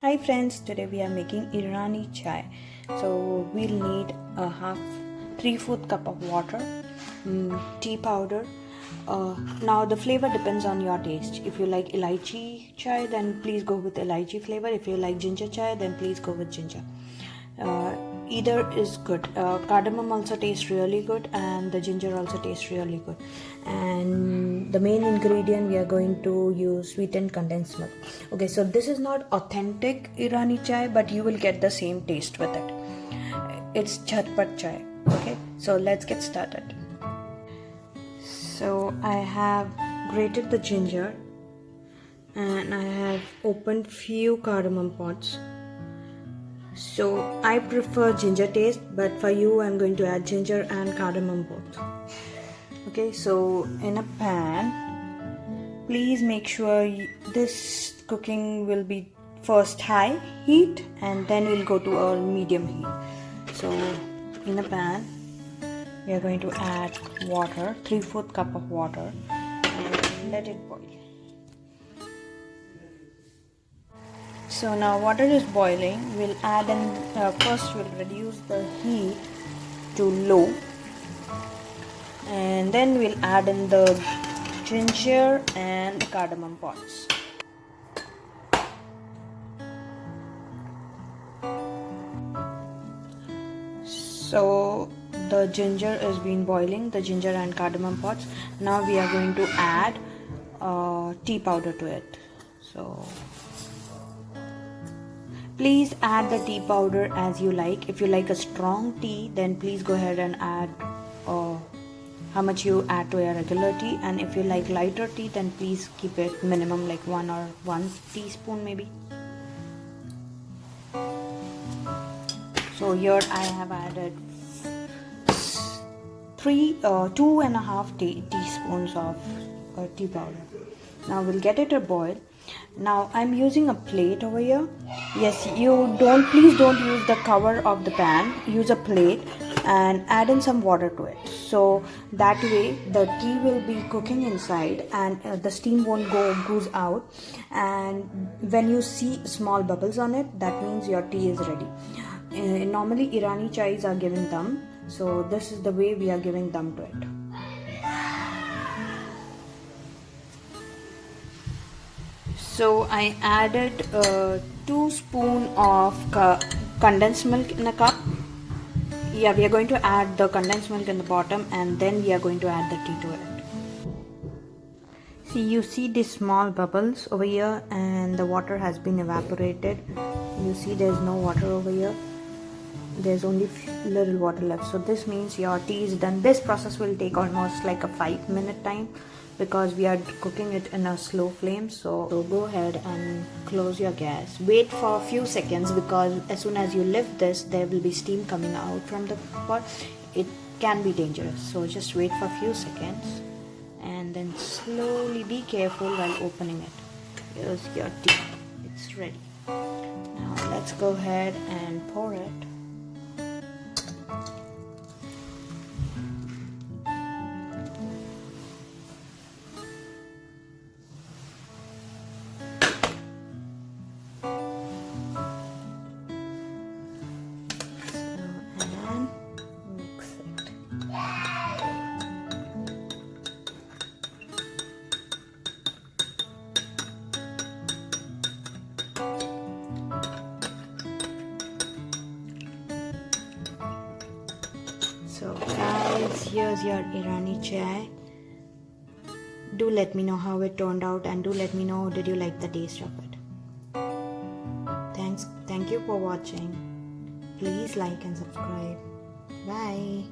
Hi friends, today we are making Irani chai. So we'll need a 3/4 cup of water, tea powder. Now the flavor depends on your taste. If you like elaichi chai, then please go with elaichi flavor. If you like ginger chai, then please go with ginger. Either is good. Cardamom also tastes really good, and the ginger also tastes really good. And the main ingredient, we are going to use sweetened condensed milk. Okay, so this is not authentic Irani chai, but you will get the same taste with it. It's chatpat chai. Okay, so let's get started. So I have grated the ginger, and I have opened few cardamom pods. So I prefer ginger taste, but for you I'm going to add ginger and cardamom both. Okay, so in a pan, please make sure this cooking will be first high heat and then we'll go to a medium heat. So in a pan we are going to add water, 3/4 cup of water, and let it boil. So now water is boiling. We'll add in, first we'll reduce the heat to low, and then we'll add in the ginger and the cardamom pods. So the ginger is been boiling, the ginger and cardamom pods. Now we are going to add tea powder to it. So please add the tea powder as you like. If you like a strong tea, then please go ahead and add how much you add to your regular tea. And if you like lighter tea, then please keep it minimum like 1 teaspoon maybe. So here I have added 2.5 teaspoons of tea powder. Now we'll get it a boil. Now I'm using a plate over here. Yes, please don't use the cover of the pan. Use a plate and add in some water to it. So that way the tea will be cooking inside and the steam won't goes out. And when you see small bubbles on it, that means your tea is ready. Normally Irani chais are given dum. So this is the way we are giving dum to it. So I added 2 spoons of condensed milk in a cup. Yeah, we are going to add the condensed milk in the bottom, and then we are going to add the tea to it. See, you see these small bubbles over here, and the water has been evaporated. You see there's no water over here. There's only little water left. So this means your tea is done. This process will take almost like a 5-minute time, because we are cooking it in a slow flame. So go ahead and close your gas. Wait for a few seconds, because as soon as you lift this, there will be steam coming out from the pot. It can be dangerous. So just wait for a few seconds and then slowly be careful while opening it. Here's your tea. It's ready. Now let's go ahead and pour it. So guys, here's your Irani chai. Do let me know how it turned out, and do let me know, did you like the taste of it? Thank you for watching. Please like and subscribe. Bye.